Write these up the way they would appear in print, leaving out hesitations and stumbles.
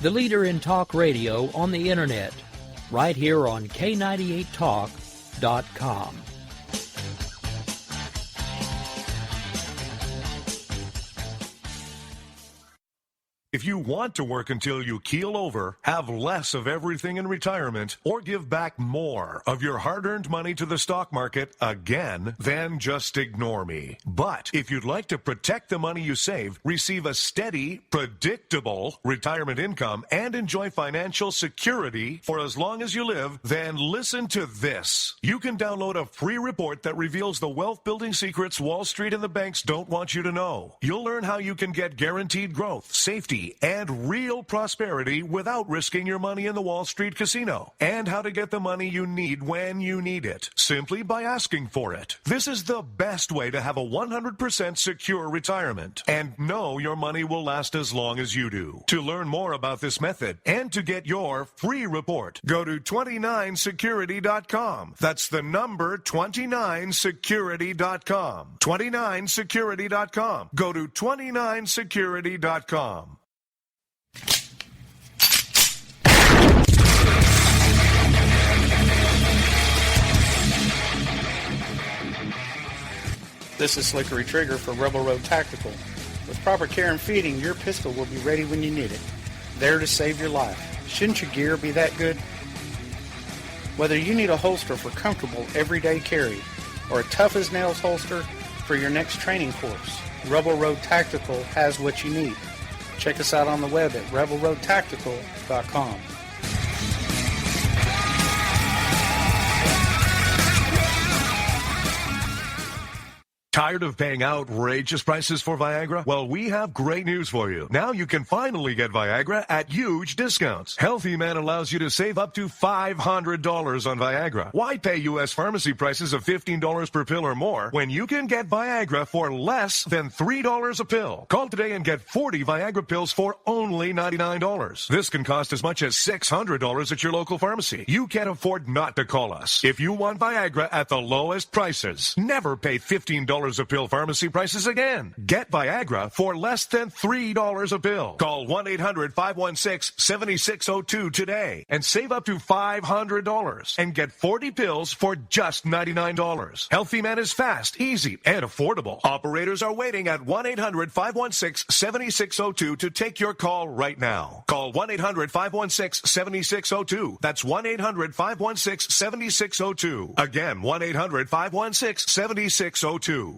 the leader in talk radio on the Internet, right here on K98Talk.com. If you want to work until you keel over, have less of everything in retirement, or give back more of your hard-earned money to the stock market again, then just ignore me. But if you'd like to protect the money you save, receive a steady, predictable retirement income, and enjoy financial security for as long as you live, then listen to this. You can download a free report that reveals the wealth-building secrets Wall Street and the banks don't want you to know. You'll learn how you can get guaranteed growth, safety, and real prosperity without risking your money in the Wall Street casino, and how to get the money you need when you need it, simply by asking for it. This is the best way to have a 100% secure retirement and know your money will last as long as you do. To learn more about this method and to get your free report, go to 29security.com. That's the number 29security.com. 29security.com. Go to 29security.com. This is Slickery Trigger for Rebel Road Tactical. With proper care and feeding, your pistol will be ready when you need it. There to save your life. Shouldn't your gear be that good? Whether you need a holster for comfortable everyday carry or a tough-as-nails holster for your next training course, Rebel Road Tactical has what you need. Check us out on the web at rebelroadtactical.com. Tired of paying outrageous prices for Viagra? Well, we have great news for you. Now you can finally get Viagra at huge discounts. Healthy Man allows you to save up to $500 on Viagra. Why pay U.S. pharmacy prices of $15 per pill or more when you can get Viagra for less than $3 a pill? Call today and get 40 Viagra pills for only $99. This can cost as much as $600 at your local pharmacy. You can't afford not to call us. If you want Viagra at the lowest prices, never pay $15 a pill pharmacy prices again. Get Viagra for less than $3 a pill. Call 1-800-516-7602 today and save up to $500 and get 40 pills for just $99. Healthy Man is fast, easy, and affordable. Operators are waiting at 1-800-516-7602 to take your call right now. Call 1-800-516-7602. That's 1-800-516-7602. Again, 1-800-516-7602.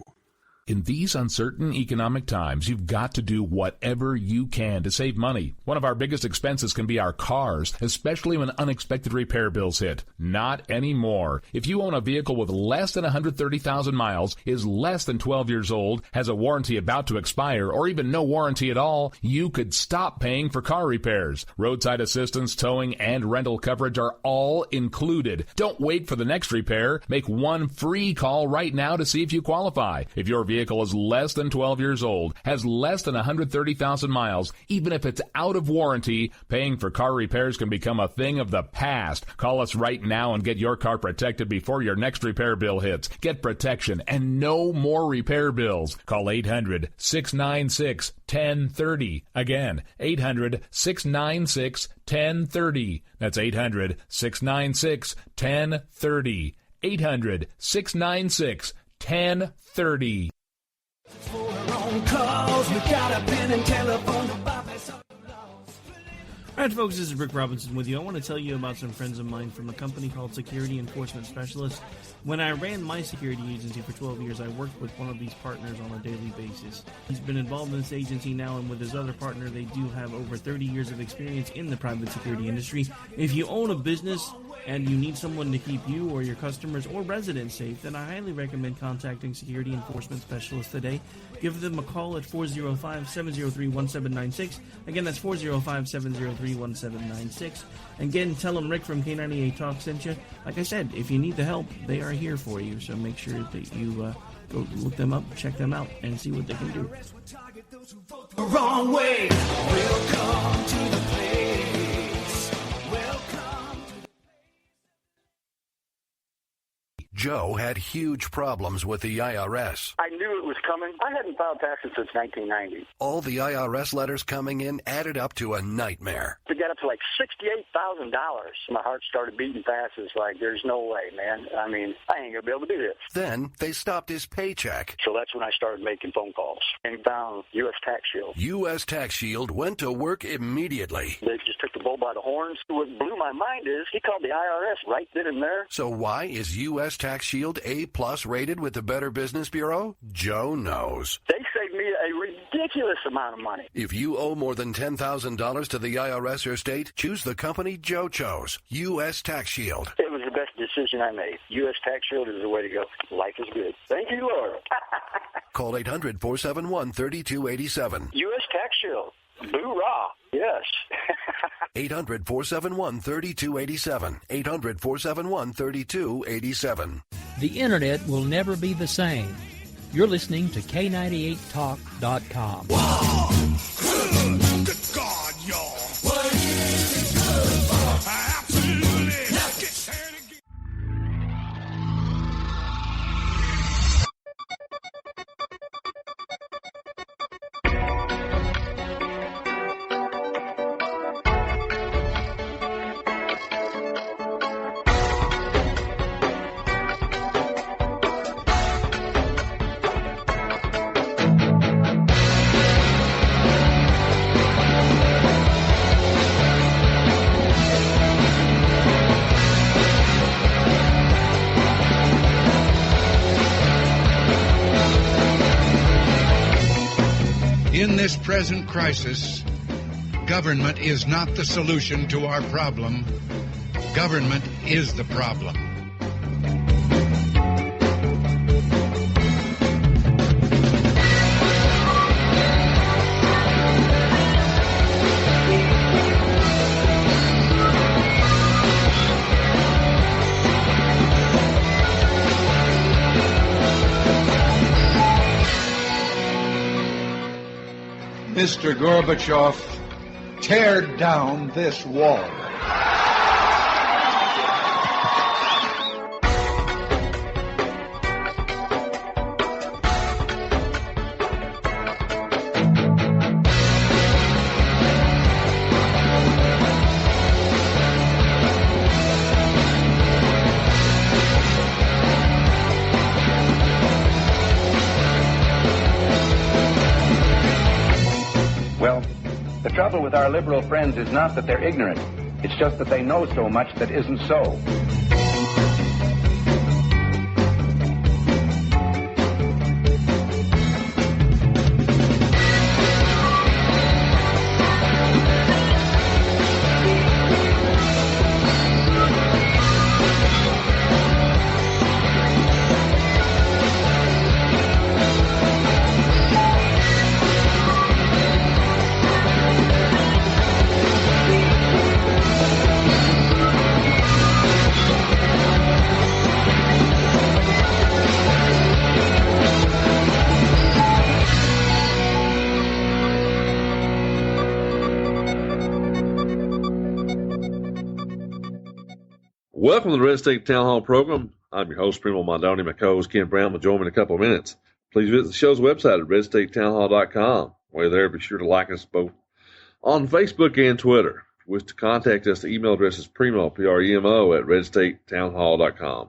In these uncertain economic times, you've got to do whatever you can to save money. One of our biggest expenses can be our cars, especially when unexpected repair bills hit. Not anymore. If you own a vehicle with less than 130,000 miles, is less than 12 years old, has a warranty about to expire, or even no warranty at all, you could stop paying for car repairs. Roadside assistance, towing, and rental coverage are all included. Don't wait for the next repair. Make one free call right now to see if you qualify. If your vehicle is less than 12 years old, has less than 130,000 miles, even if it's out of warranty, paying for car repairs can become a thing of the past. Call us right now and get your car protected before your next repair bill hits. Get protection and no more repair bills. Call 800-696-1030. Again, 800-696-1030. That's 800-696-1030. 800-696-1030. All right, folks, this is Rick Robinson with you. I want to tell you about some friends of mine from a company called Security Enforcement Specialists. When I ran my security agency for 12 years, I worked with one of these partners on a daily basis. He's been involved in this agency now, and with his other partner, they do have over 30 years of experience in the private security industry. If you own a business and you need someone to keep you or your customers or residents safe, then I highly recommend contacting Security Enforcement Specialists today. Give them a call at 405-703-1796. Again, that's 405-703-1796. Again, tell them Rick from K98 Talk sent you. Like I said, if you need the help, they are here for you. So make sure that you go look them up, check them out, and see what they can do. Wrong way. Welcome to the place. Joe had huge problems with the IRS. I knew it was coming. I hadn't filed taxes since 1990. All the IRS letters coming in added up to a nightmare. To get up to like $68,000, my heart started beating fast. It's like, there's no way, man. I mean, I ain't going to be able to do this. Then they stopped his paycheck. So that's when I started making phone calls and found U.S. Tax Shield. U.S. Tax Shield went to work immediately. They just took the bull by the horns. What blew my mind is he called the IRS right then and there. So why is U.S. Tax Shield A+ rated with the Better Business Bureau? Joe knows. They saved me a ridiculous amount of money. If you owe more than $10,000 to the IRS or state, choose the company Joe chose, U.S. Tax Shield. It was the best decision I made. U.S. Tax Shield is the way to go. Life is good. Thank you, Lord. Call 800-471-3287. U.S. Tax Shield. Boo-rah. Yes. 800-471-3287. 800-471-3287. The Internet will never be the same. You're listening to K98Talk.com. Wow. Good God, y'all. What is it good for? Absolutely. Now get there again. In this present crisis, government is not the solution to our problem. Government is the problem. Mr. Gorbachev, tear down this wall. The trouble with our liberal friends is not that they're ignorant. It's just that they know so much that isn't so. Welcome to the Red State Town Hall program. I'm your host, Primo Mondoni. My co-host, Ken Brown, will join me in a couple of minutes. Please visit the show's website at redstatetownhall.com. While you're there, be sure to like us both on Facebook and Twitter. If you wish to contact us, the email address is primo, P-R-E-M-O, at redstatetownhall.com.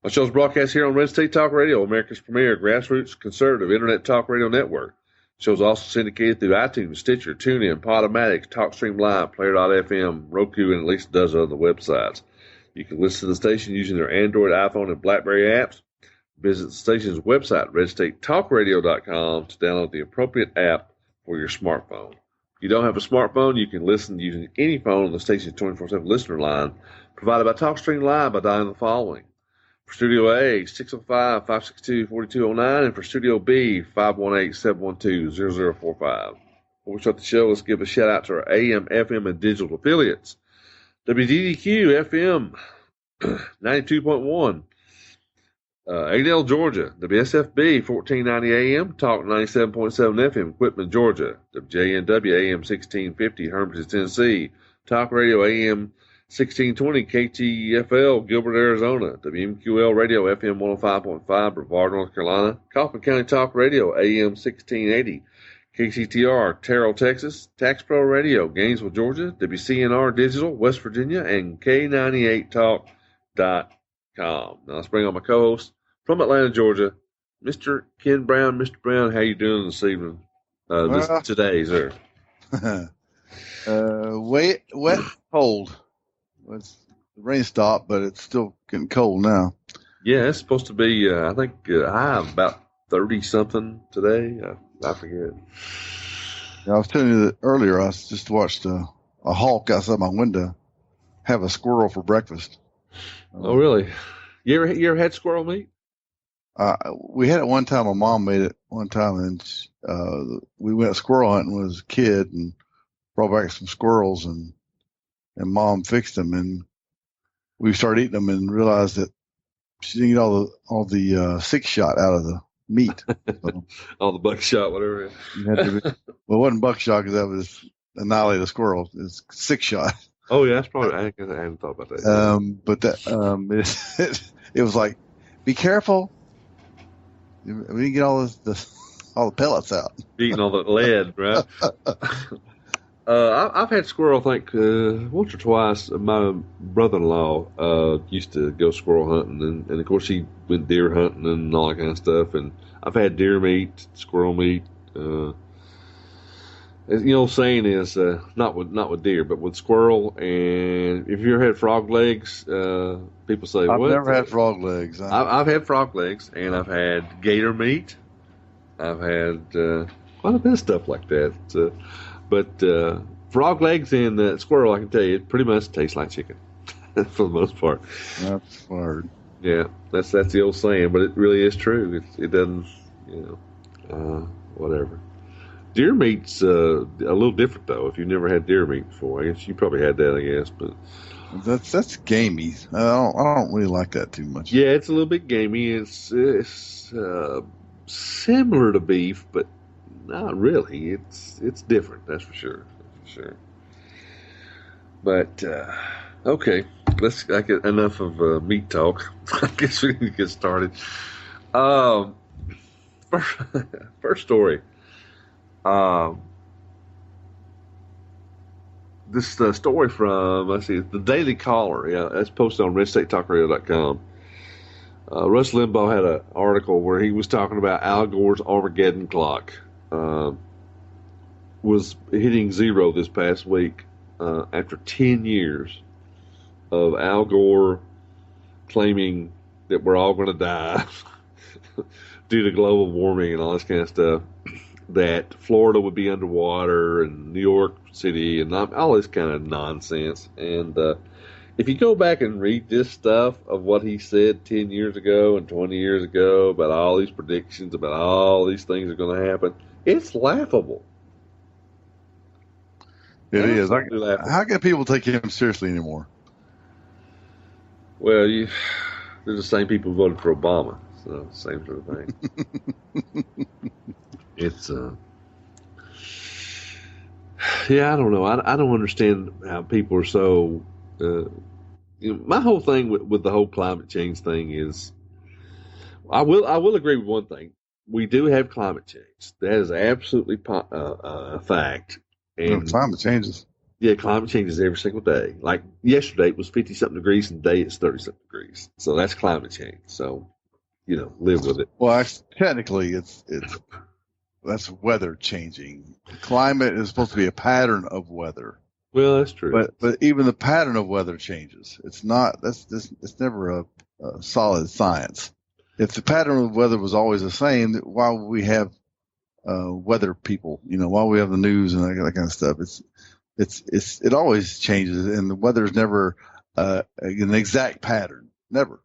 My show's broadcast here on Red State Talk Radio, America's premier grassroots conservative internet talk radio network. The show's also syndicated through iTunes, Stitcher, TuneIn, Podomatic, TalkStream Live, Player.fm, Roku, and at least a dozen other websites. You can listen to the station using their Android, iPhone, and BlackBerry apps. Visit the station's website, redstatetalkradio.com, to download the appropriate app for your smartphone. If you don't have a smartphone, you can listen using any phone on the station's 24/7 listener line, provided by TalkStream Live by dialing the following. For Studio A, 605-562-4209, and for Studio B, 518-712-0045. Before we start the show, let's give a shout-out to our AM, FM, and digital affiliates. WDDQ FM 92.1, Adel, Georgia. WSFB 1490 AM, Talk 97.7 FM, Quitman, Georgia. WJNW AM 1650, Hermitage, Tennessee. Talk Radio AM 1620 KTFL, Gilbert, Arizona. WMQL Radio, FM 105.5, Brevard, North Carolina. Kaufman County Talk Radio, AM 1680. KCTR, Terrell, Texas. Tax Pro Radio, Gainesville, Georgia. WCNR Digital, West Virginia. And K98Talk.com. Now let's bring on my co-host from Atlanta, Georgia, Mr. Ken Brown. Mr. Brown, how you doing this evening? Today, sir. Wet, cold. The rain stopped, but it's still getting cold now. Yeah, it's supposed to be, I think, high of about 30-something today. I forget. Yeah, I was telling you that earlier. I just watched a hawk outside my window have a squirrel for breakfast. Oh, really? You ever had squirrel meat? We had it one time. My mom made it one time, and we went squirrel hunting when I was a kid and brought back some squirrels, and Mom fixed them, and we started eating them and realized that she didn't get all the six shot out of the meat. So, all the buckshot, whatever. Well, it wasn't buckshot because that was annihilate a squirrel. It's six shot. Oh yeah, that's probably. I hadn't thought about that. But that it was like, be careful. We didn't get all the pellets out. Eating all the lead, right? I've had squirrel, I think, once or twice. My brother-in-law used to go squirrel hunting, and of course he went deer hunting and all that kind of stuff. And I've had deer meat, squirrel meat. Saying is not with deer, but with squirrel. And if you ever had frog legs, people say, I've what? never had frog legs. I've had frog legs, and I've had gator meat. I've had quite a bit of stuff like that. But frog legs and squirrel, I can tell you, it pretty much tastes like chicken for the most part. That's hard. Yeah, that's the old saying, but it really is true. It doesn't, whatever. Deer meat's a little different though. If you've never had deer meat before, I guess you probably had that. I guess, but that's gamey. I don't really like that too much. Yeah, it's a little bit gamey. It's similar to beef, but not really. It's different, that's for sure. But okay, I get enough of meat talk. I guess we can get started. First story. This story from the Daily Caller. Yeah, that's posted on RedStateTalkRadio.com. Rush Limbaugh had an article where he was talking about Al Gore's Armageddon clock. Was hitting zero this past week after 10 years of Al Gore claiming that we're all going to die due to global warming and all this kind of stuff, that Florida would be underwater and New York City and all this kind of nonsense. And if you go back and read this stuff of what he said 10 years ago and 20 years ago about all these predictions, about all these things are going to happen, it's laughable. It is. How can people take him seriously anymore? Well, they're the same people who voted for Obama, so same sort of thing. It's yeah, I don't know. I don't understand how people are so. My whole thing with the whole climate change thing is, I will agree with one thing. We do have climate change. That is absolutely a fact. And climate changes. Yeah, climate changes every single day. Like yesterday it was 50-something degrees, and today it's 30-something degrees. So that's climate change. So, live with it. Well, technically, that's weather changing. Climate is supposed to be a pattern of weather. Well, that's true. But even the pattern of weather changes. It's not. It's never a solid science. If the pattern of weather was always the same, why would we have weather people? Why would we have the news and that kind of stuff? It always changes, and the weather is never an exact pattern. Never.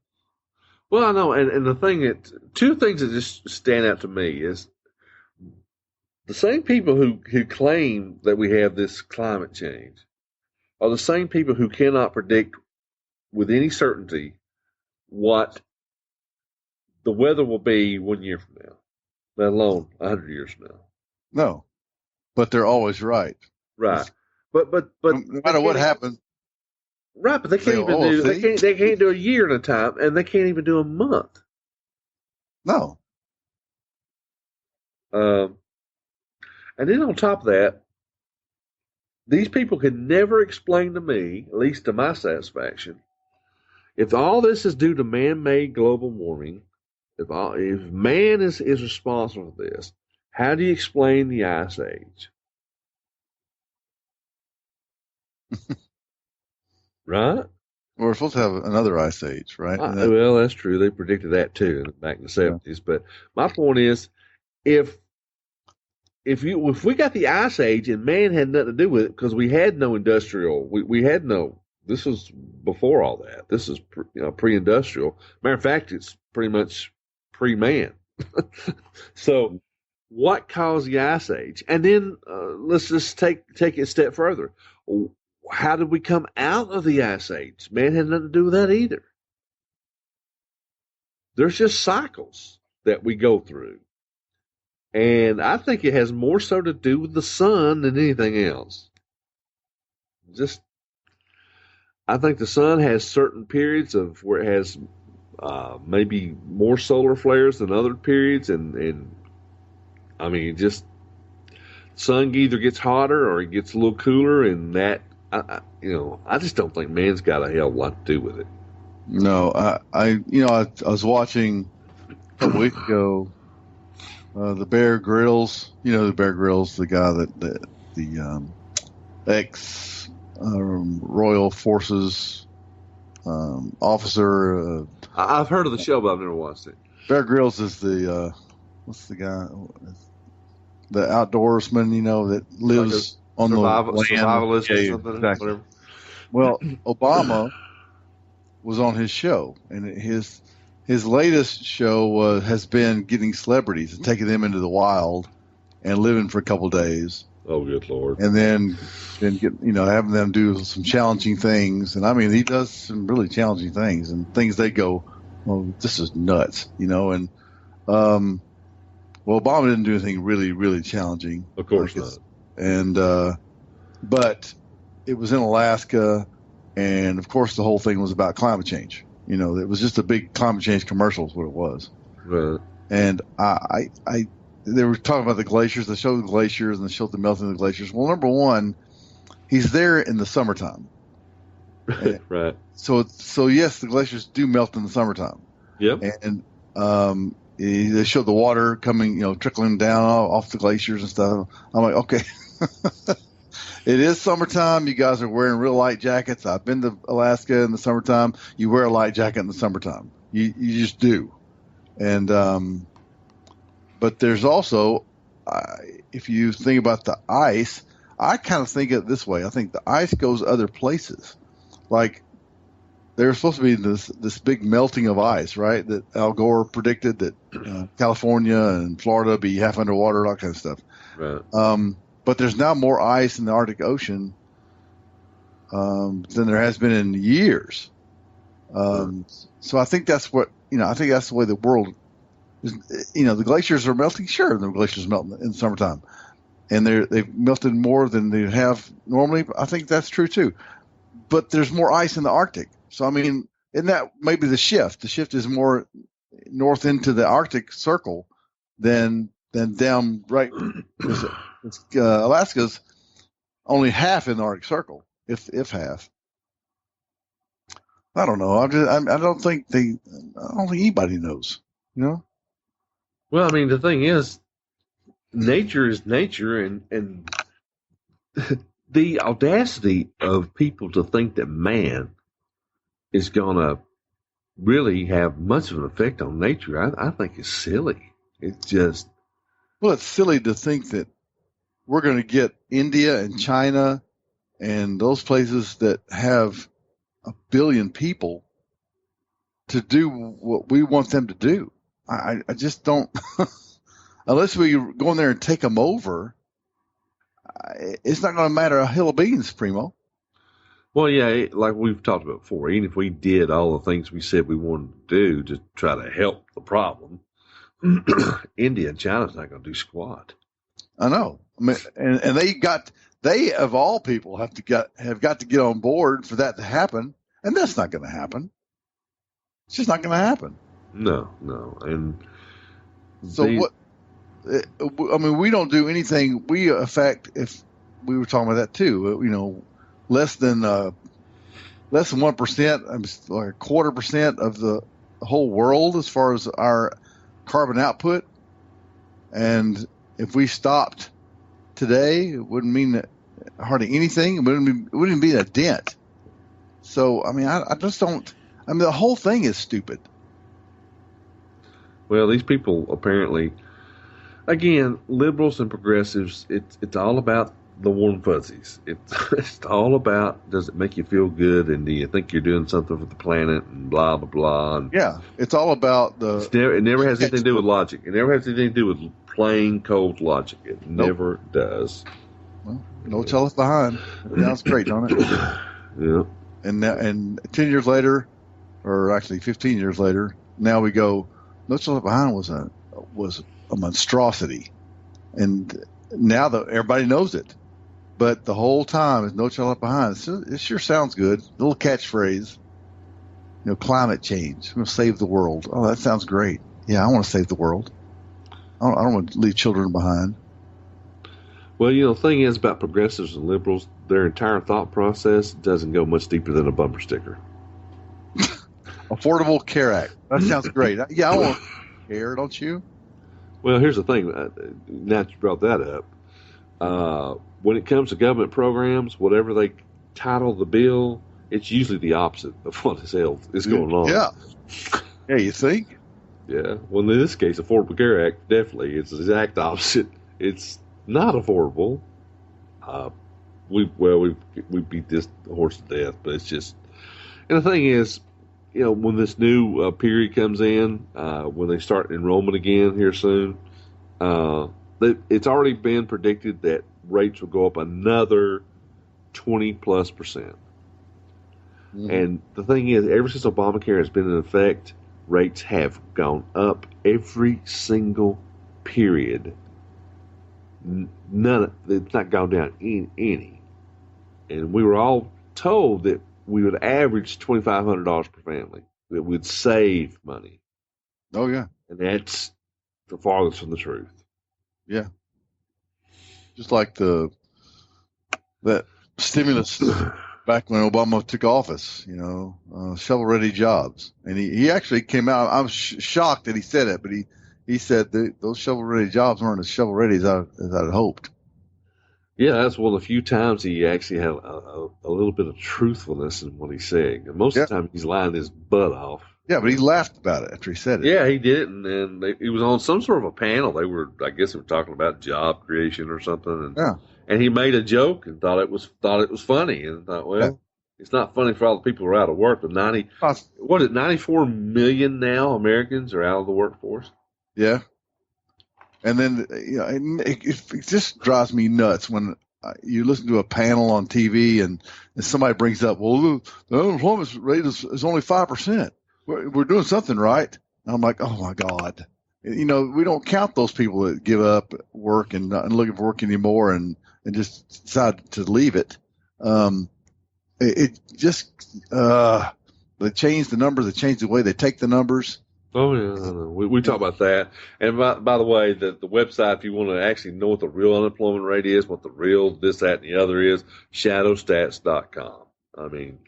Well, I know, and the thing two things that just stand out to me is the same people who claim that we have this climate change are the same people who cannot predict with any certainty what the weather will be 1 year from now, let alone 100 years from now. No, but they're always right. Right. But no matter what happens, Right, but they can't even do they can't do a year at a time, and they can't even do a month. No. And then on top of that, these people can never explain to me, at least to my satisfaction, if all this is due to man-made global warming, if man is responsible for this, how do you explain the Ice Age? Right? We're supposed to have another ice age, right? Well, that's true. They predicted that too back in the 70s. But my point is, if we got the Ice Age and man had nothing to do with it because we had no industrial, we had no. This was before all that. This is pre-industrial. Matter of fact, it's pretty much pre-man. So, what caused the Ice Age? And then let's just take it a step further. How did we come out of the Ice Age? Man had nothing to do with that either. There's just cycles that we go through. And I think it has more so to do with the sun than anything else. I think the sun has certain periods of where it has maybe more solar flares than other periods. And I mean, just sun either gets hotter or it gets a little cooler, and that, I just don't think man's got a hell of a lot to do with it. No, I was watching a couple weeks ago the Bear Grylls. The Bear Grylls, the guy the ex Royal Forces officer. I've heard of the show, but I've never watched it. Bear Grylls is the what's the guy? The outdoorsman, that lives on the land. Survivalist or something. Exactly. Whatever. Well, Obama was on his show, and his latest show has been getting celebrities and taking them into the wild and living for a couple of days. Oh, good Lord! And then having them do some challenging things, and I mean, he does some really challenging things and things they go, "Oh, this is nuts," and well, Obama didn't do anything really, really challenging. Of course not. And but it was in Alaska, and of course the whole thing was about climate change. It was just a big climate change commercial is what it was. Right. And they were talking about the glaciers. They showed the glaciers and they showed the melting of the glaciers. Well, number one, he's there in the summertime. Right. So yes, the glaciers do melt in the summertime. Yep. And they showed the water coming, trickling down off the glaciers and stuff. I'm like, okay, it is summertime. You guys are wearing real light jackets. I've been to Alaska in the summertime. You wear a light jacket in the summertime. You just do. And but there's also, if you think about the ice, I kind of think of it this way. I think the ice goes other places. Like, there's supposed to be this big melting of ice, right? That Al Gore predicted that California and Florida be half underwater, all that kind of stuff. Right. But there's now more ice in the Arctic Ocean than there has been in years. So I think that's what I think that's the way the world is. The glaciers are melting. Sure, the glaciers melt in the summertime, and they've melted more than they have normally. I think that's true too. But there's more ice in the Arctic. So, I mean, isn't that maybe the shift? The shift is more north into the Arctic Circle than down right. Alaska's only half in the Arctic Circle, if half. I don't know. I don't think anybody knows. Well, I mean, the thing is, nature is nature, and the audacity of people to think that man is going to really have much of an effect on nature, I think is silly. It's just... Well, it's silly to think that we're going to get India and China and those places that have 1 billion people to do what we want them to do. I just don't... Unless we go in there and take them over, it's not going to matter a hill of beans, Primo. Well, yeah, like we've talked about before, even if we did all the things we said we wanted to do to try to help the problem, India and China's not going to do squat. I know. I mean, and They, of all people, have got to get on board for that to happen, and that's not going to happen. It's just not going to happen. No, and so what? I mean, we don't do anything. We affect, if we were talking about that too. Less than 1%, like 0.25% of the whole world as far as our carbon output. And if we stopped today, it wouldn't mean hardly anything. It wouldn't even be a dent. So, I mean, I just don't. I mean, the whole thing is stupid. Well, these people apparently, again, liberals and progressives, it's all about the warm fuzzies. It's all about, does it make you feel good, and do you think you're doing something for the planet, and blah, blah, blah. And yeah, it's all about it never has anything to do with logic. It never has anything to do with plain, cold logic. It never does. Well, no child left behind. Sounds great, don't it? Yeah. And 10 years later, or actually 15 years later, now we go, No Child Left Behind was a monstrosity. And now everybody knows it. But the whole time is No Child Left Behind. It sure sounds good. A little catchphrase. Climate change. I'm going to save the world. Oh, that sounds great. Yeah, I want to save the world. I don't want to leave children behind. Well, the thing is about progressives and liberals, their entire thought process doesn't go much deeper than a bumper sticker. Affordable Care Act. That sounds great. Yeah, I want care, don't you? Well, here's the thing. Now that you brought that up, when it comes to government programs, whatever they title the bill, it's usually the opposite of what is going on. Yeah. Yeah, you think? Yeah. Well, in this case, Affordable Care Act, definitely, it's the exact opposite. It's not affordable. We beat this horse to death, but it's just. And the thing is, when this new period comes in, when they start enrollment again here soon, it's already been predicted that rates will go up another 20+%. Mm-hmm. And the thing is, ever since Obamacare has been in effect, rates have gone up every single period. It's not gone down any. And we were all told that we would average $2,500 per family. That we'd save money. Oh yeah, and that's the farthest from the truth. Yeah, just like that stimulus back when Obama took office. Shovel-ready jobs, and he actually came out. I was shocked that he said it, but he said that those shovel-ready jobs weren't as shovel-ready as I'd hoped. Yeah, that's one of the few times he actually had a little bit of truthfulness in what he's saying. And most of the time, he's lying his butt off. Yeah, but he laughed about it after he said it. Yeah, he did, and he was on some sort of a panel. I guess they were talking about job creation or something. And he made a joke and thought it was funny, and thought, well, it's not funny for all the people who are out of work. But 94 million now Americans are out of the workforce. Yeah. And then, it just drives me nuts when you listen to a panel on TV and somebody brings up, well, the unemployment rate is only 5%. We're doing something right. And I'm like, oh my God. We don't count those people that give up work and not looking for work anymore and just decide to leave it. It just, they change the numbers. They change the way they take the numbers. Oh, yeah. We talk about that. And by the way, the website, if you want to actually know what the real unemployment rate is, what the real this, that, and the other is, shadowstats.com. I mean,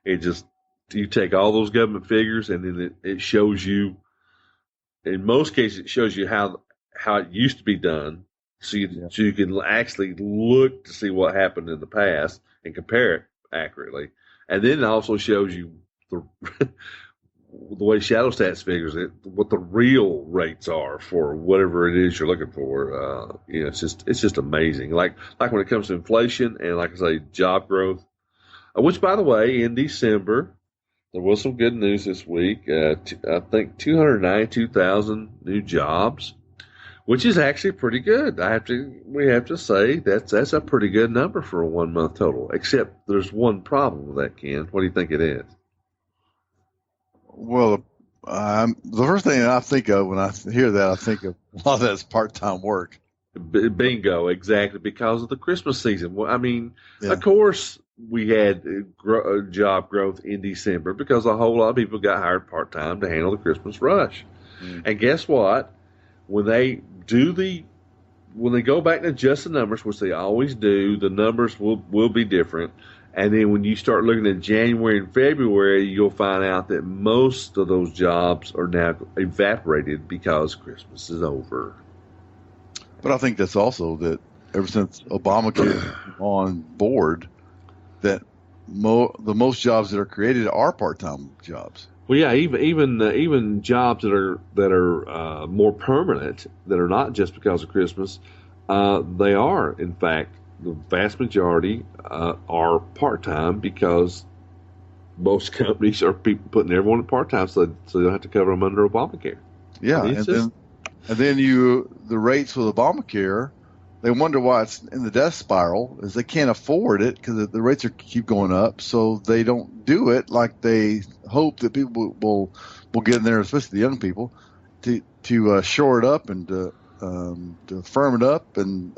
you take all those government figures and then it shows you, in most cases, it shows you how it used to be done. So you can actually look to see what happened in the past and compare it accurately. And then it also shows you the way ShadowStats figures it, what the real rates are for whatever it is you're looking for. It's just amazing. Like when it comes to inflation and, like I say, job growth, which, by the way, in December, there was some good news this week. I think 292,000 new jobs, which is actually pretty good. We have to say that's a pretty good number for a 1 month total. Except there's one problem with that, Ken. What do you think it is? Well, the first thing I think of when I hear that, I think of a lot of that's part-time work. Bingo, exactly, because of the Christmas season. Well, I mean, of course, we had job growth in December because a whole lot of people got hired part-time to handle the Christmas rush. And guess what? When they go back and adjust the numbers, which they always do, the numbers will be different. And then when you start looking at January and February, you'll find out that most of those jobs are now evaporated because Christmas is over. But I think that's also that ever since Obamacare came on board, that the most jobs that are created are part-time jobs. Well, yeah, even jobs that are more permanent, that are not just because of Christmas, they are, in fact, the vast majority are part-time because most companies are putting everyone at part-time so they don't have to cover them under Obamacare. Yeah, and then the rates with Obamacare, they wonder why it's in the death spiral, is they can't afford it because the rates keep going up, so they don't do it like they hope that people will get in there, especially the young people, to shore it up and to firm it up, and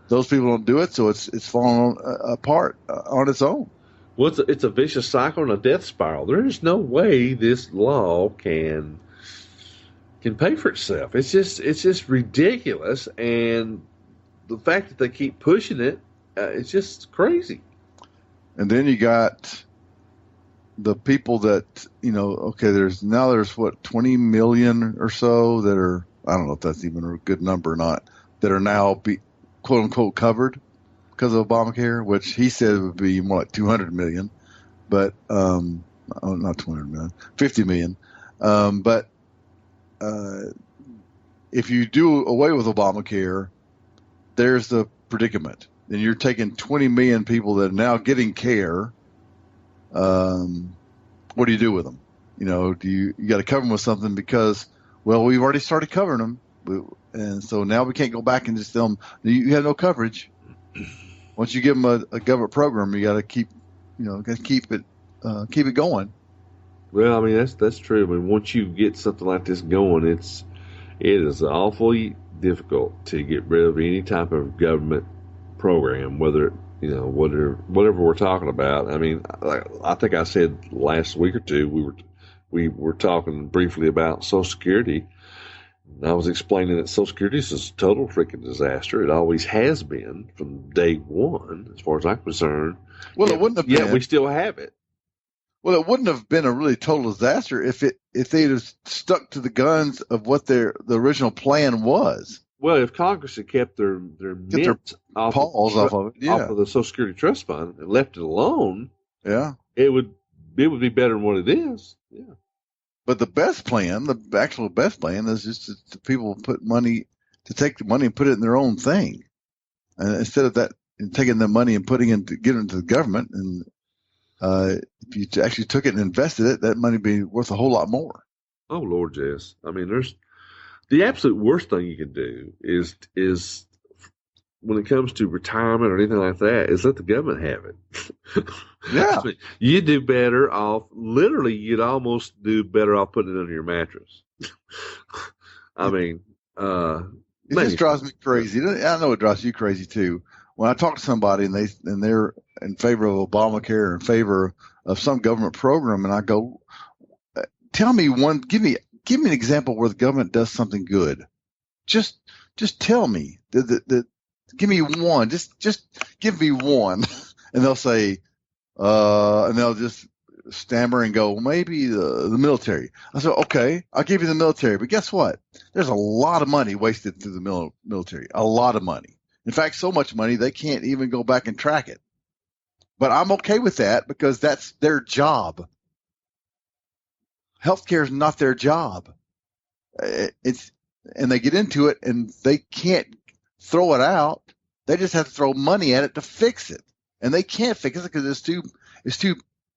those people don't do it, so it's falling apart on its own. Well, it's a vicious cycle and a death spiral. There is no way this law can pay for itself. It's just ridiculous, and the fact that they keep pushing it, it's just crazy. And then you got the people that, there's what, 20 million or so that are, I don't know if that's even a good number or not, that are now quote unquote covered because of Obamacare, which he said would be more like 200 million, but, not 200 million, 50 million. But if you do away with Obamacare, there's the predicament. Then you're taking 20 million people that are now getting care. What do you do with them? You got to cover them with something because, well, we've already started covering them. And so now we can't go back and just tell them, you have no coverage. Once you give them a government program, you got to keep it going. Well, I mean, that's true. I mean, once you get something like this going, it is awfully difficult to get rid of any type of government program, whether whatever we're talking about. I mean, I think I said last week or two we were talking briefly about Social Security. And I was explaining that Social Security is a total freaking disaster. It always has been from day one, as far as I'm concerned. Well, it wouldn't have been. Yeah, we still have it. Well, it wouldn't have been a really total disaster if they'd have stuck to the guns of what the original plan was. Well, if Congress had kept their mitts off of the Social Security Trust Fund and left it alone, it would be better than what it is. Yeah. But the actual best plan is just to people to take the money and put it in their own thing, and instead of that, taking the money and giving it to the government. And if you actually took it and invested it, that money would be worth a whole lot more. Oh, Lord, yes. I mean, there's the absolute worst thing you can do is when it comes to retirement or anything like that, is let the government have it. Yeah. I mean, you do better off, literally, you'd almost do better off putting it under your mattress. I mean, it just drives me crazy. I know it drives you crazy too. When I talk to somebody and they're in favor of Obamacare, in favor of some government program, and I go, tell me one, give me an example where the government does something good. Just tell me. Give me one. Just give me one. And they'll say, and they'll just stammer and go, maybe the military. I said, okay, I'll give you the military. But guess what? There's a lot of money wasted through the military. A lot of money. In fact, so much money they can't even go back and track it. But I'm okay with that because that's their job. Healthcare is not their job. And they get into it and they can't throw it out. They just have to throw money at it to fix it. And they can't fix it because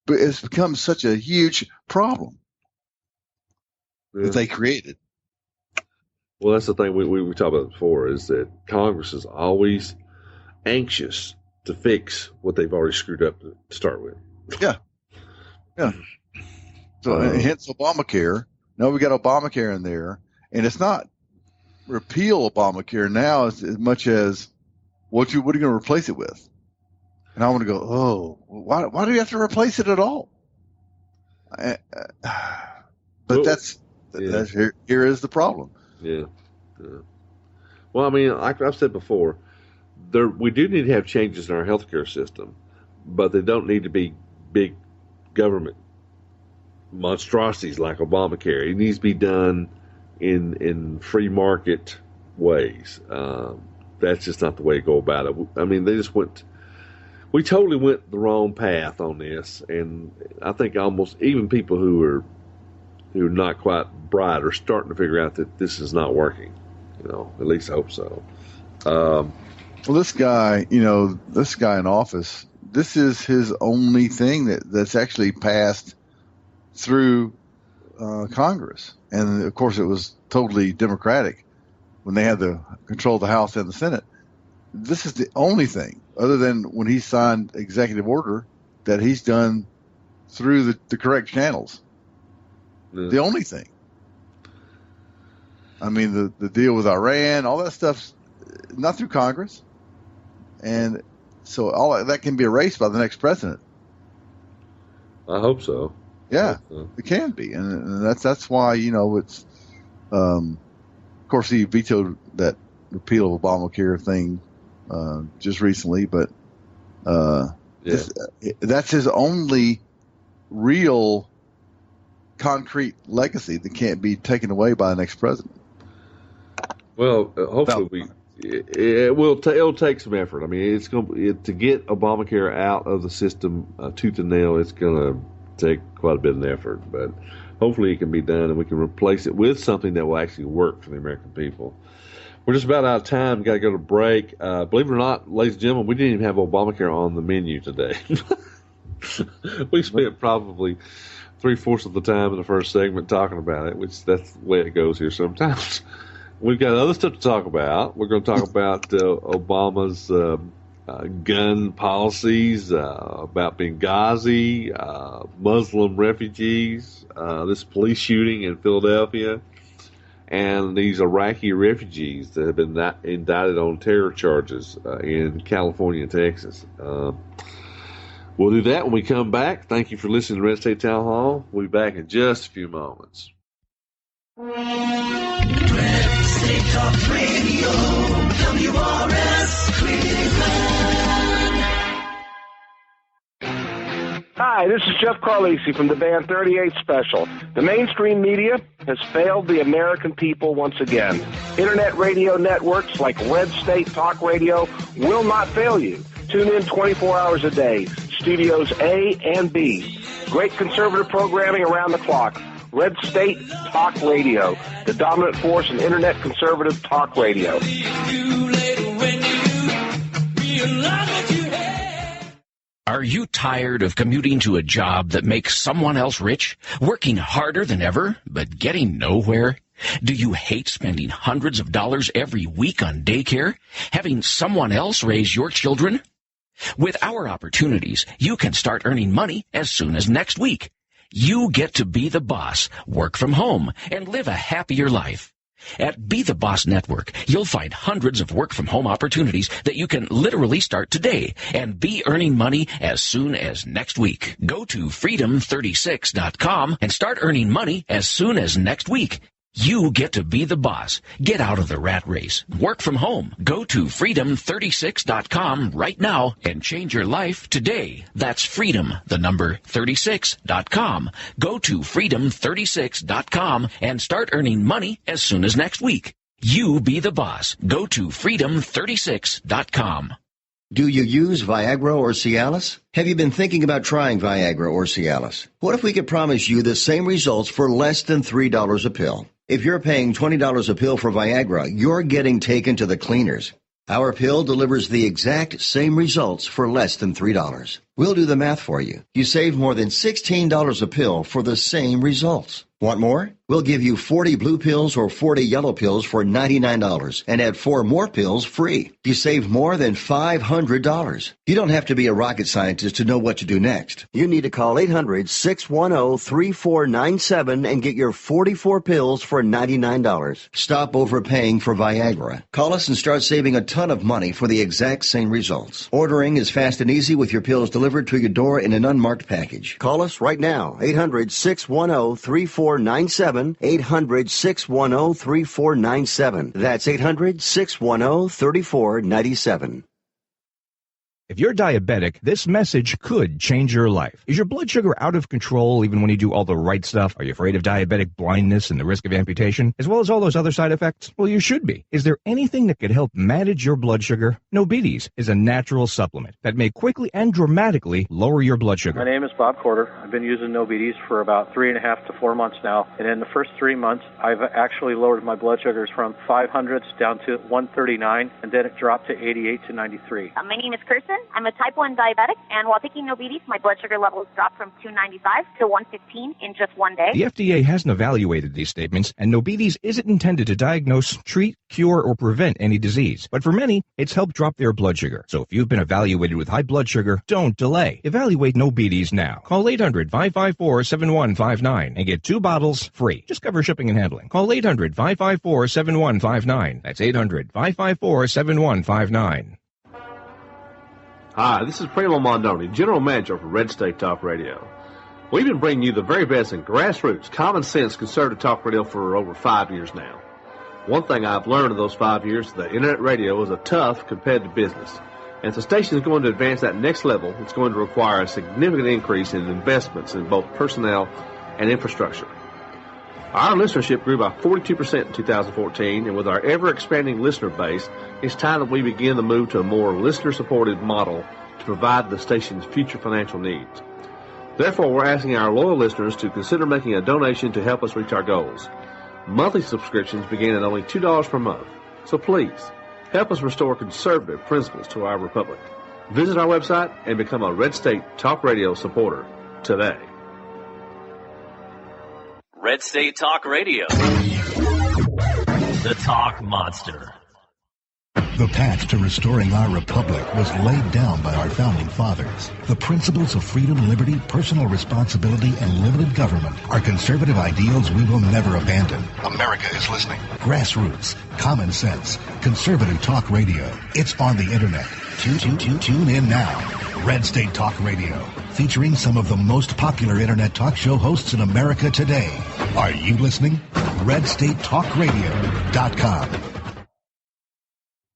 it's become such a huge problem that they created. Well, that's the thing we talked about before, is that Congress is always anxious to fix what they've already screwed up to start with. Yeah. Yeah. So hence Obamacare. No, we got Obamacare in there, and it's not repeal Obamacare now as much as what are you going to replace it with? And I want to go, why do you have to replace it at all? But here is the problem. Yeah. Well, I mean, like I've said before, we do need to have changes in our healthcare system, but they don't need to be big government monstrosities like Obamacare. It needs to be done in free market ways. That's just not the way to go about it. I mean, we totally went the wrong path on this, and I think almost even people who are not quite bright are starting to figure out that this is not working. At least I hope so. Well, this guy in office, this is his only thing that's actually passed through Congress. And, of course, it was totally Democratic when they had the control of the House and the Senate. This is the only thing, other than when he signed executive order, that he's done through the correct channels. Yeah. The only thing. I mean, the deal with Iran, all that stuff's not through Congress. And so all that can be erased by the next president. I hope so. Yeah, it can be. And that's why, it's, of course, he vetoed that repeal of Obamacare thing just recently, but that's his only real concrete legacy that can't be taken away by the next president. Well, hopefully it'll take some effort. I mean, to get Obamacare out of the system tooth and nail. It's going to take quite a bit of effort, but hopefully it can be done, and we can replace it with something that will actually work for the American people. We're just about out of time. We've got to go to break. Believe it or not, ladies and gentlemen, we didn't even have Obamacare on the menu today. We spent probably 3/4 of the time in the first segment talking about it, which that's the way it goes here sometimes. We've got other stuff to talk about. We're going to talk about Obama's gun policies, about Benghazi, Muslim refugees, this police shooting in Philadelphia, and these Iraqi refugees that have been indicted on terror charges in California and Texas. We'll do that when we come back. Thank you for listening to Red State Town Hall. We'll be back in just a few moments. Red State Talk Radio, WRS Cleveland. Hi, this is Jeff Carlisi from the band 38 Special. The mainstream media has failed the American people once again. Internet radio networks like Red State Talk Radio will not fail you. Tune in 24 hours a day. Studios A and B. Great conservative programming around the clock. Red State Talk Radio, the dominant force in Internet conservative talk radio. Are you tired of commuting to a job that makes someone else rich, working harder than ever, but getting nowhere? Do you hate spending hundreds of dollars every week on daycare, having someone else raise your children? With our opportunities, you can start earning money as soon as next week. You get to be the boss, work from home, and live a happier life. At Be the Boss Network, you'll find hundreds of work-from-home opportunities that you can literally start today and be earning money as soon as next week. Go to freedom36.com and start earning money as soon as next week. You get to be the boss. Get out of the rat race. Work from home. Go to freedom36.com right now and change your life today. That's freedom, the number 36.com. Go to freedom36.com and start earning money as soon as next week. You be the boss. Go to freedom36.com. Do you use Viagra or Cialis? Have you been thinking about trying Viagra or Cialis? What if we could promise you the same results for less than $3 a pill? If you're paying $20 a pill for Viagra, you're getting taken to the cleaners. Our pill delivers the exact same results for less than $3. We'll do the math for you. You save more than $16 a pill for the same results. Want more? We'll give you 40 blue pills or 40 yellow pills for $99 and add 4 more pills free. You save more than $500. You don't have to be a rocket scientist to know what to do next. You need to call 800-610-3497 and get your 44 pills for $99. Stop overpaying for Viagra. Call us and start saving a ton of money for the exact same results. Ordering is fast and easy with your pills delivered to your door in an unmarked package. Call us right now. 800-610-3497. 800-610-3497. That's 800-610-3497. If you're diabetic, this message could change your life. Is your blood sugar out of control even when you do all the right stuff? Are you afraid of diabetic blindness and the risk of amputation, as well as all those other side effects? Well, you should be. Is there anything that could help manage your blood sugar? Nobetes is a natural supplement that may quickly and dramatically lower your blood sugar. My name is Bob Corder. I've been using Nobetes for about 3.5 to 4 months now. And in the first 3 months, I've actually lowered my blood sugars from 500s down to 139, and then it dropped to 88 to 93. My name is Kirsten. I'm a type 1 diabetic, and while taking Nobetes, my blood sugar levels dropped from 295 to 115 in just 1 day. The FDA hasn't evaluated these statements, and Nobetes isn't intended to diagnose, treat, cure, or prevent any disease. But for many, it's helped drop their blood sugar. So if you've been evaluated with high blood sugar, don't delay. Evaluate Nobetes now. Call 800-554-7159 and get 2 bottles free. Just cover shipping and handling. Call 800-554-7159. That's 800-554-7159. Hi, this is Primo Mondoni, General Manager for Red State Talk Radio. We've been bringing you the very best in grassroots, common sense, conservative talk radio for over 5 years now. One thing I've learned in those 5 years is that internet radio is a tough, competitive business. And if the station is going to advance that next level, it's going to require a significant increase in investments in both personnel and infrastructure. Our listenership grew by 42% in 2014, and with our ever-expanding listener base, it's time that we begin the move to a more listener-supported model to provide the station's future financial needs. Therefore, we're asking our loyal listeners to consider making a donation to help us reach our goals. Monthly subscriptions begin at only $2 per month, so please, help us restore conservative principles to our republic. Visit our website and become a Red State Talk Radio supporter today. Red State Talk Radio. The Talk Monster. The path to restoring our republic was laid down by our founding fathers. The principles of freedom, liberty, personal responsibility, and limited government are conservative ideals we will never abandon. America is listening. Grassroots, common sense, conservative talk radio. It's on the internet. Tune in now. Red State Talk Radio, featuring some of the most popular internet talk show hosts in America today. Are you listening? RedStateTalkRadio.com.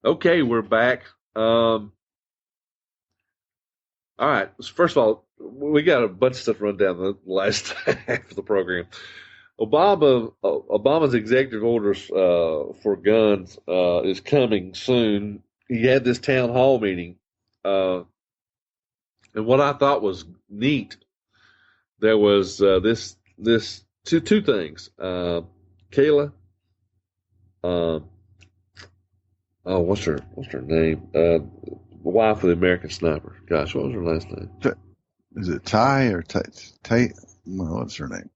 Okay, we're back. All right. First of all, we got a bunch of stuff to run down the last half of the program. Obama's executive orders for guns is coming soon. He had this town hall meeting, and what I thought was neat, there was this two things. Kayla, what's her name? The wife of the American Sniper. Gosh, what was her last name? Is it Ty or Tay? Well, what's her name?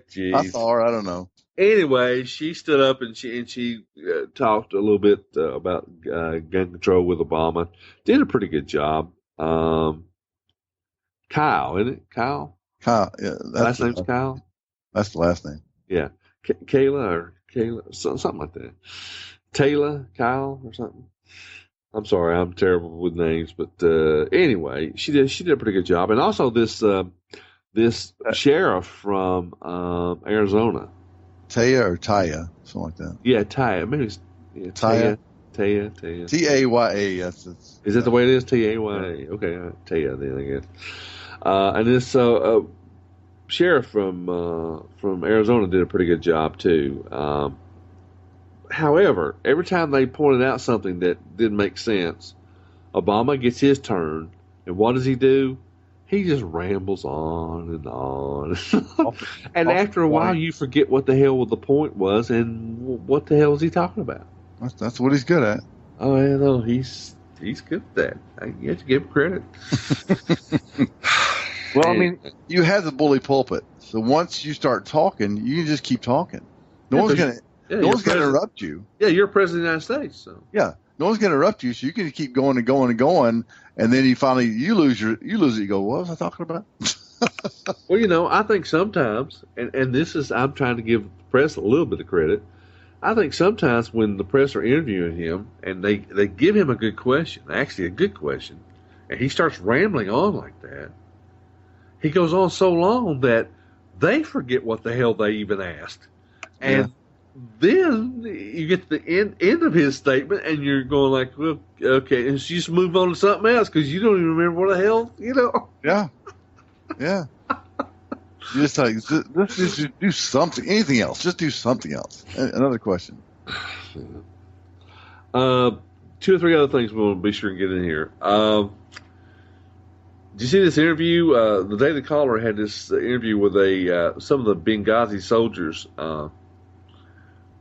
Geez. I saw her. I don't know. Anyway, she stood up and she talked a little bit about gun control with Obama. Did a pretty good job. Kyle, isn't it? Kyle, yeah. Last name's Kyle? That's the last name. Yeah. Kayla, something like that. Taylor, Kyle, or something. I'm sorry, I'm terrible with names, but anyway, she did a pretty good job. And also this sheriff from Arizona. Taya or Taya, something like that. Yeah, Taya. Maybe it's Taya. Taya. T-A-Y-A, yes. Is that the way it is? T-A-Y-A. Okay, Taya then, I guess. And this sheriff from Arizona did a pretty good job, too. However, every time they pointed out something that didn't make sense, Obama gets his turn, and what does he do? He just rambles on and on. And after a while, you forget what the hell the point was and what the hell is he talking about. That's what he's good at. Oh, yeah, no, he's He's good at that. You have to give him credit. Well, I mean, you have the bully pulpit. So once you start talking, you can just keep talking. No one's going to interrupt you. Yeah, you're president of the United States. So. Yeah, no one's going to interrupt you, so you can keep going and going and going, and then you finally you lose it. You go, what was I talking about? Well, I think sometimes, and this is, I'm trying to give the press a little bit of credit. I think sometimes when the press are interviewing him and they give him a good question, actually a good question, and he starts rambling on like that, he goes on so long that they forget what the hell they even asked. And then you get to the end of his statement and you're going like, well, okay, and so you just move on to something else because you don't even remember what the hell, Yeah. Yeah. You just like, let's just do something, anything else. Just do something else. Another question. 2 or 3 other things we'll be sure and get in here. Did you see this interview? The Daily Caller had this interview with some of the Benghazi soldiers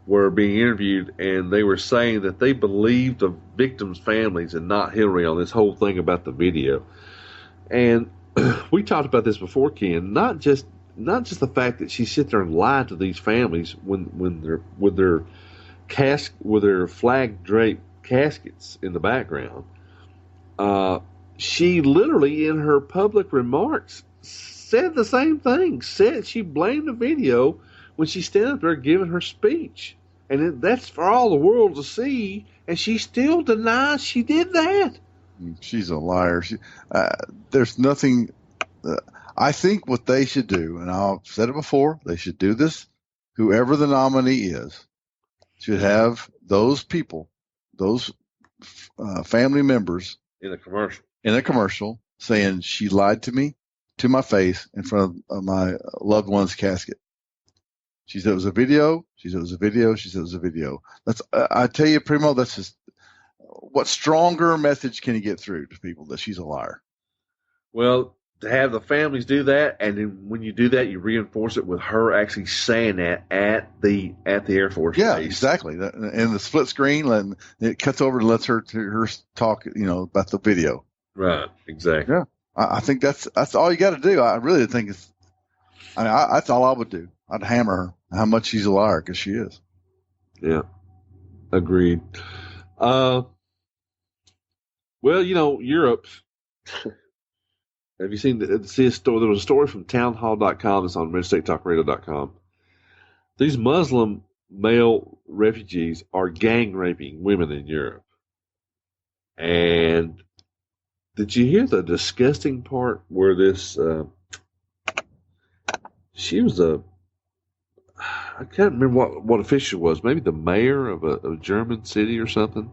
were being interviewed, and they were saying that they believed the victims' families and not Hillary on this whole thing about the video. And we talked about this before, Ken. Not just the fact that she sit there and lied to these families when they're with their flag draped caskets in the background. She literally, in her public remarks, said the same thing. Said she blamed the video when she standing up there giving her speech, and that's for all the world to see. And she still denies she did that. She's a liar. There's nothing. I think what they should do, and I've said it before, they should do this. Whoever the nominee is, should have those people, those family members, in a commercial, saying she lied to me, to my face, in front of my loved one's casket. She said it was a video. She said it was a video. She said it was a video. That's. I tell you, Primo, that's just. What stronger message can you get through to people that she's a liar? Well, to have the families do that, and then when you do that, you reinforce it with her actually saying that at the Air Force base. Yeah, exactly. And the split screen, and it cuts over and lets her talk, about the video. Right. Exactly. Yeah, I think that's all you got to do. I really think that's all I would do. I'd hammer her how much she's a liar, because she is. Yeah. Agreed. Well, Europe. Have you seen a story? There was a story from townhall.com that's on RedStateTalkRadio.com. These Muslim male refugees are gang raping women in Europe. And did you hear the disgusting part where this? She was I can't remember what official it was. Maybe the mayor of a German city or something.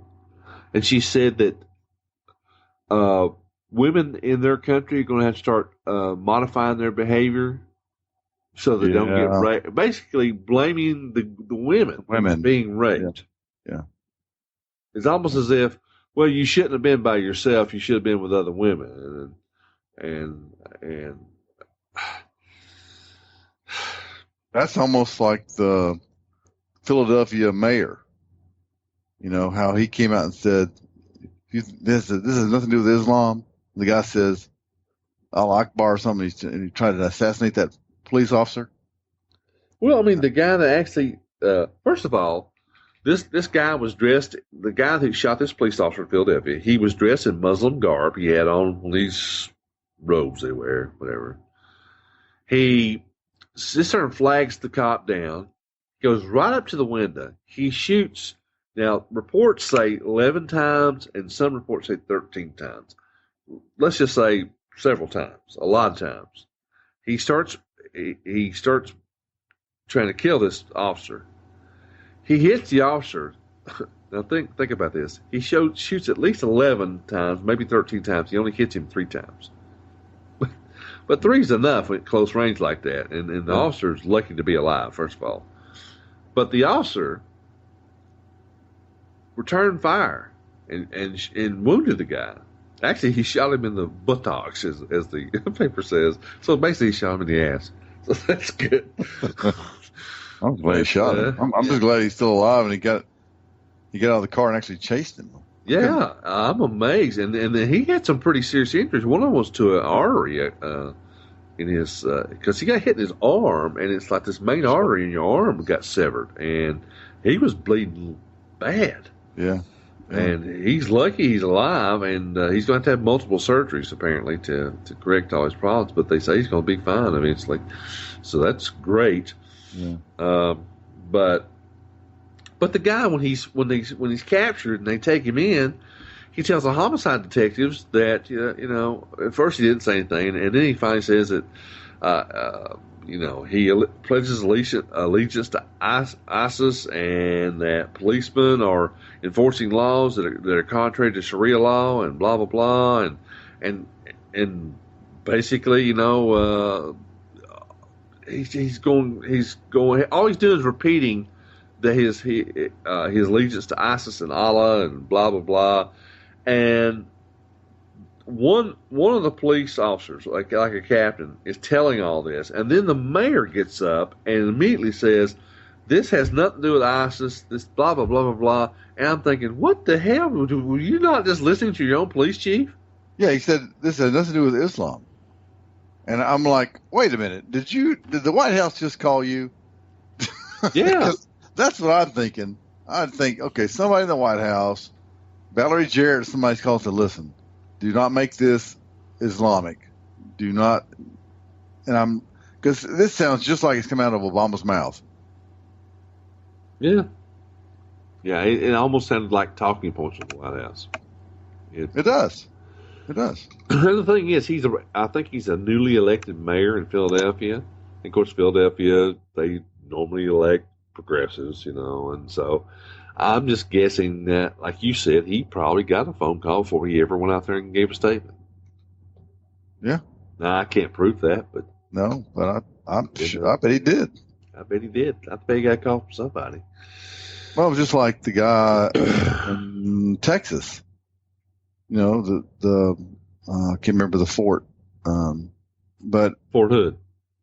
And she said that women in their country are going to have to start modifying their behavior so they don't get raped. Basically, blaming the women for being raped. Yeah. It's almost as if, well, you shouldn't have been by yourself. You should have been with other women. And that's almost like the Philadelphia mayor. How he came out and said, this has nothing to do with Islam. The guy says, Allah Akbar or something, and he tried to assassinate that police officer. Well, I mean, the guy that actually, first of all, this guy was dressed, the guy who shot this police officer in Philadelphia, he was dressed in Muslim garb. He had on these robes they wear, whatever. He sits there and flags the cop down, goes right up to the window. He shoots. Now, reports say 11 times, and some reports say 13 times. Let's just say several times, a lot of times. He starts trying to kill this officer. He hits the officer. Now think about this. He shoots at least 11 times, maybe 13 times. He only hits him 3 times. But 3 is enough at close range like that, and the officer's lucky to be alive, first of all. But the officer returned fire and wounded the guy. Actually, he shot him in the buttocks, as the paper says. So basically, he shot him in the ass. So that's good. I'm glad he shot him. I'm just glad he's still alive and he got out of the car and actually chased him. Yeah, I'm amazed. And then he had some pretty serious injuries. One of them was to an artery in his, because he got hit in his arm, and it's like this main artery in your arm got severed, and he was bleeding bad. Yeah. And he's lucky he's alive, and he's going to have multiple surgeries apparently to correct all his problems. But they say he's going to be fine eventually, so that's great. Yeah. But the guy when he's captured and they take him in, he tells the homicide detectives that you know at first he didn't say anything, and then he finally says that he pledges allegiance to ISIS, and that policemen are enforcing laws that are contrary to Sharia law, and blah blah blah, and basically, he's going. All he's doing is repeating that his allegiance to ISIS and Allah and blah blah blah, and one of the police officers, like a captain, is telling all this, and then the mayor gets up and immediately says, "This has nothing to do with ISIS. This blah blah blah blah blah." And I'm thinking, what the hell? Were you not just listening to your own police chief? Yeah, he said this has nothing to do with Islam. And I'm like, wait a minute, did the White House just call you? Yeah. That's what I'm thinking. I'd think, okay, somebody in the White House, Valerie Jarrett, somebody's called to listen. Do not make this Islamic. Do not. And because this sounds just like it's come out of Obama's mouth. Yeah. Yeah, it almost sounded like talking points from the White House. It does. It does. The thing is, I think he's a newly elected mayor in Philadelphia. And of course, Philadelphia, they normally elect progressives, and so I'm just guessing that, like you said, he probably got a phone call before he ever went out there and gave a statement. Yeah. Now, I can't prove that, but... No, but I'm sure, I bet he did. I bet he did. I bet he got a call from somebody. Well, just like the guy in Texas. I can't remember the fort, but Fort Hood.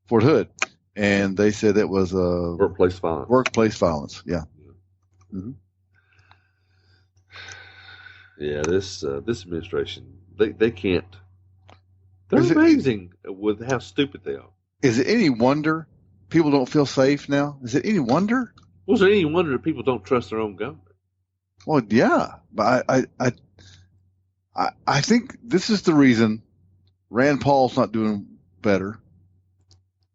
Fort Hood, and they said it was a workplace violence. Workplace violence, yeah. Mm-hmm. Yeah, this administration, they can't. They're amazing with how stupid they are. Is it any wonder people don't feel safe now? Is it any wonder? Was it any wonder that people don't trust their own government? Well, yeah, but I think this is the reason Rand Paul's not doing better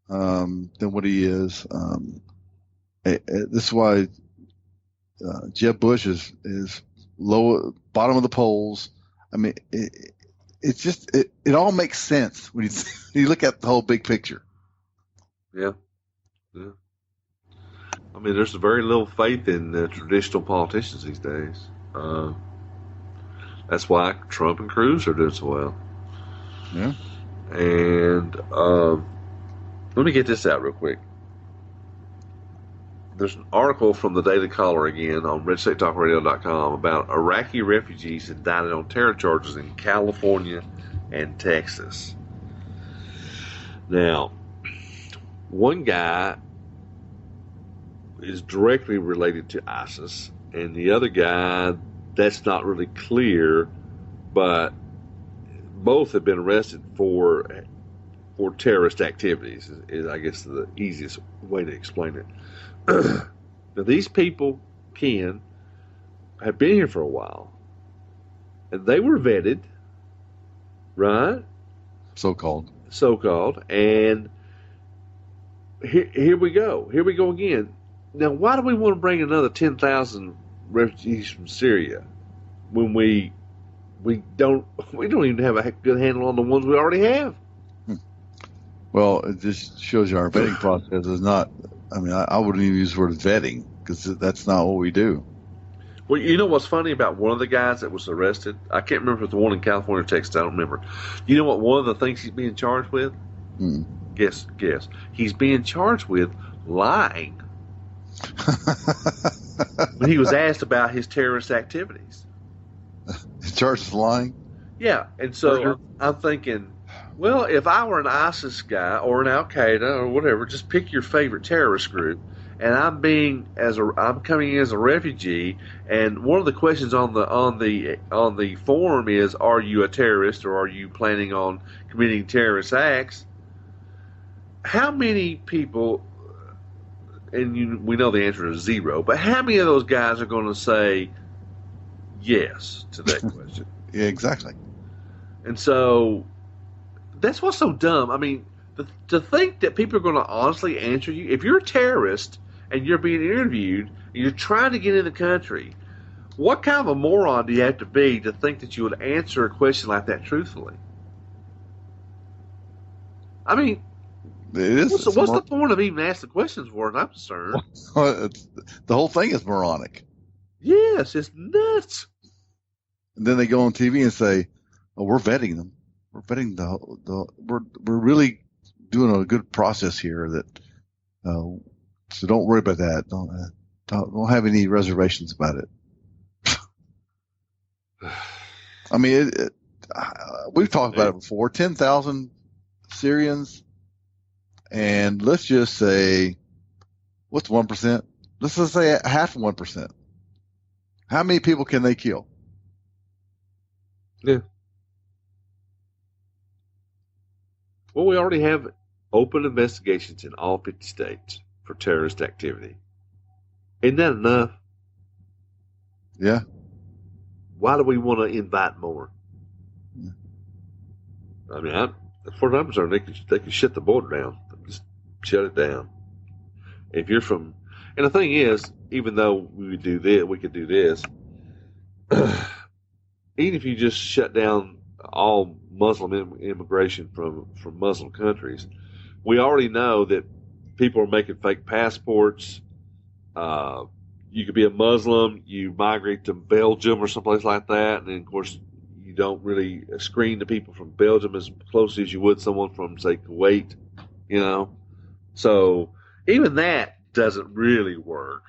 than what he is. This is why Jeb Bush is low, bottom of the polls. I mean, it's just it all makes sense when you look at the whole big picture. Yeah. I mean, there's very little faith in traditional politicians these days. That's why Trump and Cruz are doing so well. Yeah. And let me get this out real quick. There's an article from the Daily Caller again on RedStateTalkRadio.com about Iraqi refugees indicted on terror charges in California and Texas. Now, one guy is directly related to ISIS, and the other guy, that's not really clear, but both have been arrested for terrorist activities, is I guess the easiest way to explain it. Now, these people, Ken, have been here for a while, and they were vetted, right? So-called, and here we go. Here we go again. Now, why do we want to bring another 10,000 refugees from Syria when we don't even have a good handle on the ones we already have? Well, it just shows you our vetting process is not. I mean, I wouldn't even use the word vetting because that's not what we do. Well, you know what's funny about one of the guys that was arrested? I can't remember if it was the one in California or Texas. I don't remember. You know what? One of the things he's being charged with? Guess. He's being charged with lying when he was asked about his terrorist activities. He's charged with lying? Yeah, and so I'm thinking, well, if I were an ISIS guy or an Al-Qaeda or whatever, just pick your favorite terrorist group, and I'm coming in as a refugee, and one of the questions on the form is, are you a terrorist or are you planning on committing terrorist acts? How many people, and we know the answer is 0, but how many of those guys are going to say yes to that question? Yeah, exactly. And so that's what's so dumb. I mean, to think that people are going to honestly answer you, if you're a terrorist and you're being interviewed and you're trying to get in the country, what kind of a moron do you have to be to think that you would answer a question like that truthfully? I mean, what's the point of even asking the questions for it? I'm concerned. The whole thing is moronic. Yes, it's nuts. And then they go on TV and say, "Oh, we're vetting them. We're vetting we're really doing a good process here. That so don't worry about that. Don't have any reservations about it." I mean, we've talked about it before. 10,000 Syrians, and let's just say, what's 1%? Let's just say half of 1%. How many people can they kill? Yeah. Well, we already have open investigations in all 50 states for terrorist activity. Isn't that enough? Yeah. Why do we want to invite more? Yeah. I mean, as far as I'm concerned, they can shut the border down. Just shut it down. If you're from, and the thing is, even though we could do this. Even if you just shut down all Muslim immigration from Muslim countries, we already know that people are making fake passports. You could be a Muslim, you migrate to Belgium or someplace like that, and then, of course, you don't really screen the people from Belgium as closely as you would someone from, say, Kuwait, you know. So even that doesn't really work.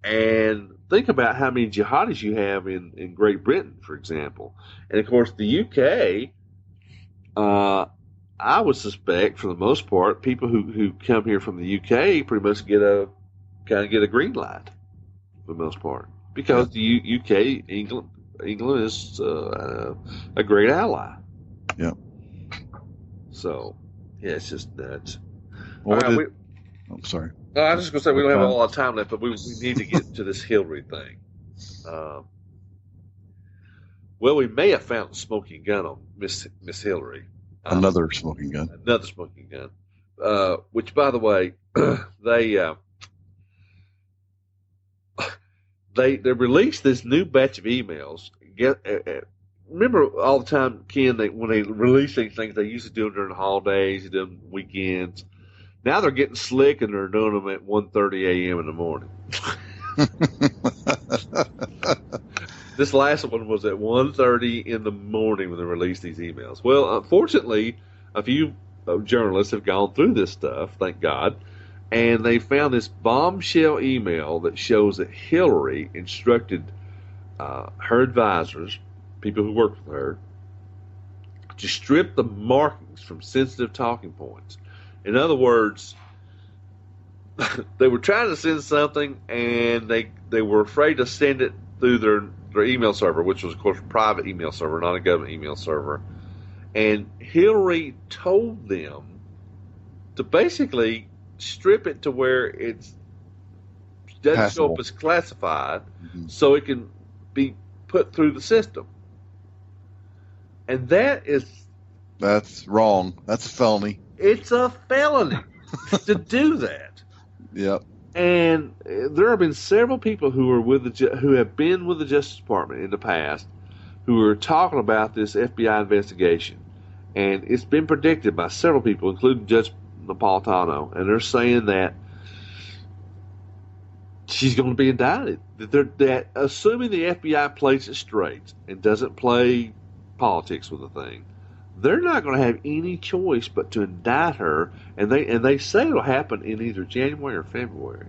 And think about how many jihadis you have in Great Britain, for example. And, of course, the UK, I would suspect, for the most part, people who come here from the UK pretty much get a green light, for the most part. Because the UK, England is a great ally. Yeah. So, yeah, it's just nuts. Well, I'm sorry. No, I was just going to say we don't have a lot of time left, but we need to get to this Hillary thing. Well, we may have found a smoking gun on Miss Hillary. Another smoking gun. Another smoking gun. Which, by the way, they released this new batch of emails. Remember all the time, Ken, when they release these things, they used to do them during the holidays, they do them weekends. Now they're getting slick and they're doing them at 1:30 a.m. in the morning. This last one was at 1:30 in the morning when they released these emails. Well, unfortunately, a few journalists have gone through this stuff, thank God, and they found this bombshell email that shows that Hillary instructed her advisors, people who work with her, to strip the markings from sensitive talking points. In other words, they were trying to send something, and they were afraid to send it through their email server, which was, of course, a private email server, not a government email server. And Hillary told them to basically strip it to where it doesn't show up as classified, so it can be put through the system. And that's wrong. That's a felony. It's a felony to do that. Yep. And there have been several people who have been with the Justice Department in the past who are talking about this FBI investigation. And it's been predicted by several people, including Judge Napolitano, and they're saying that she's going to be indicted. That assuming the FBI plays it straight and doesn't play politics with the thing, they're not going to have any choice but to indict her, and they say it'll happen in either January or February.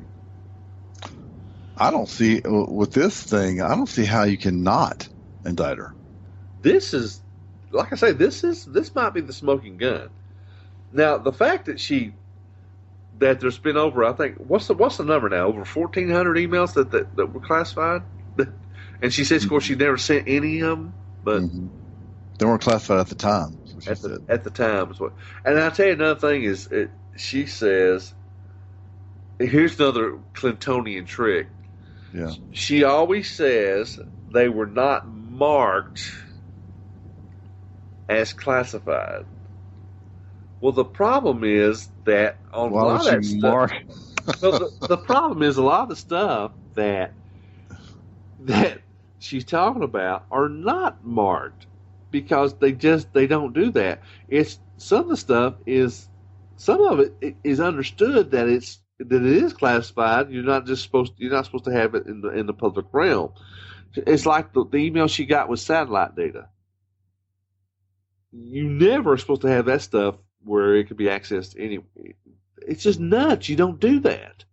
I don't see with this thing. I don't see how you can not indict her. This is, like I say, this might be the smoking gun. Now, the fact that she that there's been over, I think, what's the number now? Over 1,400 emails that were classified. And she says, of course, she never sent any of them, but they weren't classified at the time. At the time is what. And I'll tell you another thing is, she says, here's another Clintonian trick. Yeah. She always says they were not marked as classified. Well, the problem is that on a lot of that stuff. So the problem is a lot of the stuff that she's talking about are not marked because they don't do that. It's some of it is understood that it is classified. You're not supposed to have it in the public realm. It's like the email she got with satellite data. You never are supposed to have that stuff where it could be accessed anyway. It's just nuts. You don't do that.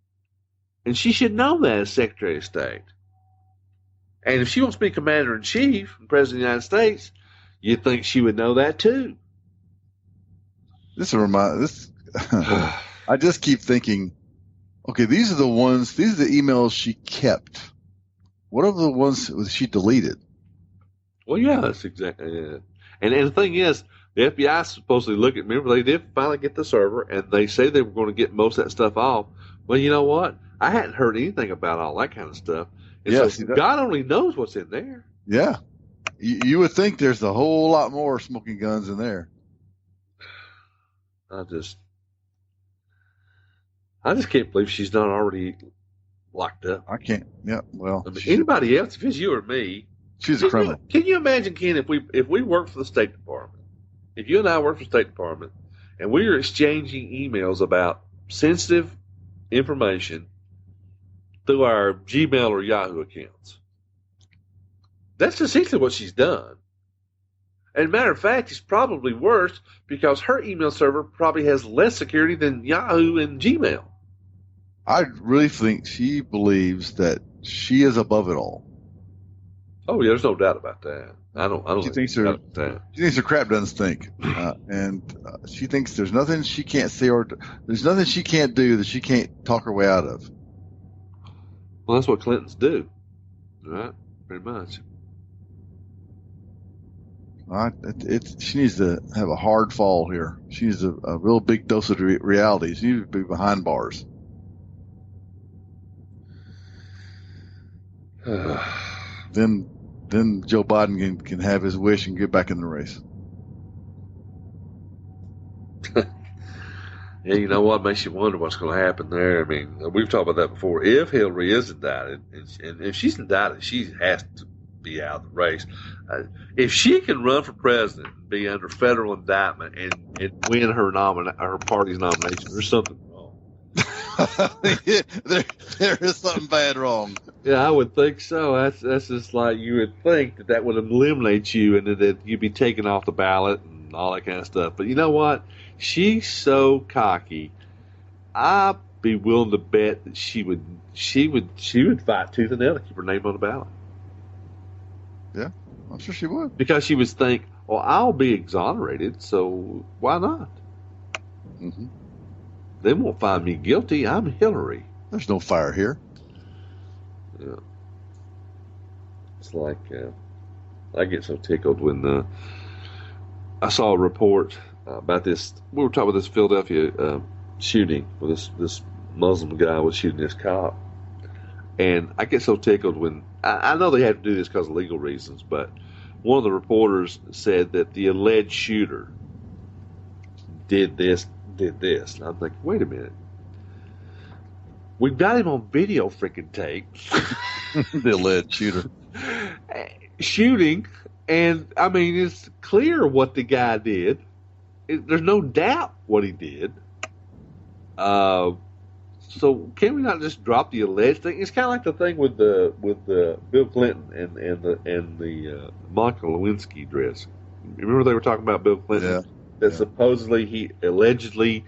And she should know that as Secretary of State. And if she wants to be Commander-in-Chief and President of the United States, you'd think she would know that too. I just keep thinking, okay, these are the emails she kept. What are the ones she deleted? Well, yeah, that's exactly it. And the thing is, the FBI supposedly look at, remember, they did finally get the server, and they say they were going to get most of that stuff off. Well, you know what? I hadn't heard anything about all that kind of stuff. And so God only knows what's in there. Yeah. You would think there's a whole lot more smoking guns in there. I just can't believe she's not already locked up. I can't. Yeah, well. I mean, anybody else, if it's you or me. She's a criminal. Can you imagine, Ken, if we worked for the State Department, if you and I worked for the State Department, and we were exchanging emails about sensitive information through our Gmail or Yahoo accounts? That's essentially what she's done. And matter of fact, it's probably worse because her email server probably has less security than Yahoo and Gmail. I really think she believes that she is above it all. Oh yeah, there's no doubt about that. I don't. She thinks her crap doesn't stink, and she thinks there's nothing she can't say or there's nothing she can't do that she can't talk her way out of. Well, that's what Clintons do, right? Pretty much. She needs to have a hard fall here. She needs a real big dose of reality. She needs to be behind bars. Then Joe Biden can have his wish and get back in the race. Yeah, you know what makes you wonder what's going to happen there. I mean, we've talked about that before. If Hillary is indicted, and if she's indicted, she has to be out of the race. If she can run for president and be under federal indictment and win her party's nomination, there's something wrong. there is something bad wrong. Yeah, I would think so. That's just like you would think that would eliminate you and that you'd be taken off the ballot and all that kind of stuff. But you know what? She's so cocky. I'd be willing to bet that she would fight tooth and nail to keep her name on the ballot. Yeah, I'm sure she would. Because she would think, well, I'll be exonerated, so why not? Mm-hmm. They won't find me guilty. I'm Hillary. There's no fire here. Yeah. It's like I get so tickled when I saw a report about this. We were talking about this Philadelphia shooting where this Muslim guy was shooting this cop. And I get so tickled when I know they had to do this because of legal reasons, but one of the reporters said that the alleged shooter did this. And I'm like, wait a minute. We've got him on video freaking tape. The alleged shooter. Shooting. And, I mean, it's clear what the guy did. There's no doubt what he did. So can we not just drop the alleged thing? It's kind of like the thing with the Bill Clinton and the Monica Lewinsky dress. Remember they were talking about Bill Clinton? Yeah. That supposedly he allegedly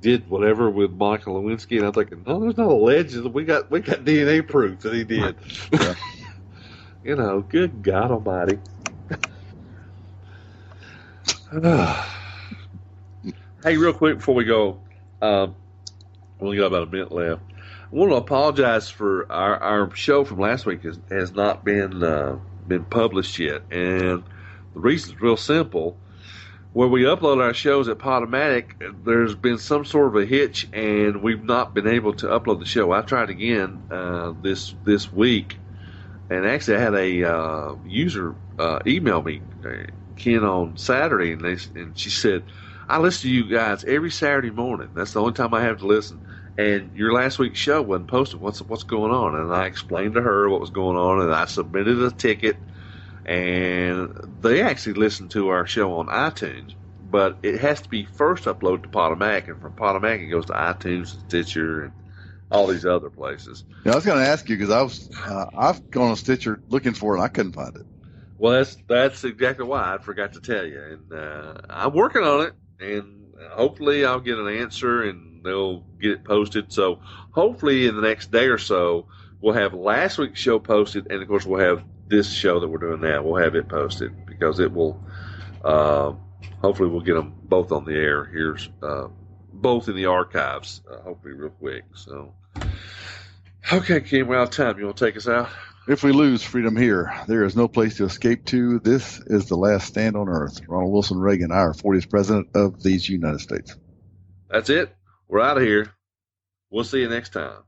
did whatever with Monica Lewinsky, and I'm thinking, no, there's no alleged. We got DNA proof that he did. Yeah. You know, good God Almighty. Hey, real quick before we go, We only got about a minute left. I want to apologize for our show from last week has not been published yet, and the reason is real simple. Where we upload our shows at Podomatic, there's been some sort of a hitch, and we've not been able to upload the show. I tried again this week, and actually I had a user email me, Ken, on Saturday, and she said, I listen to you guys every Saturday morning. That's the only time I have to listen. And your last week's show wasn't posted. What's going on? And I explained to her what was going on, and I submitted a ticket. And they actually listened to our show on iTunes, but it has to be first uploaded to Podomatic, and from Podomatic it goes to iTunes, Stitcher, and all these other places. Yeah, I was going to ask you because I've gone on Stitcher looking for it, and I couldn't find it. Well, that's exactly why I forgot to tell you, and I'm working on it, and hopefully I'll get an answer and they'll get it posted. So hopefully in the next day or so we'll have last week's show posted, and of course we'll have this show that we're doing now. We'll have it posted because it will. Hopefully we'll get them both on the air. Here's both in the archives. Hopefully real quick. So, okay, Kim, we're out of time. You want to take us out? If we lose freedom here, there is no place to escape to. This is the last stand on earth. Ronald Wilson Reagan, our 40th president of these United States. That's it. We're out of here. We'll see you next time.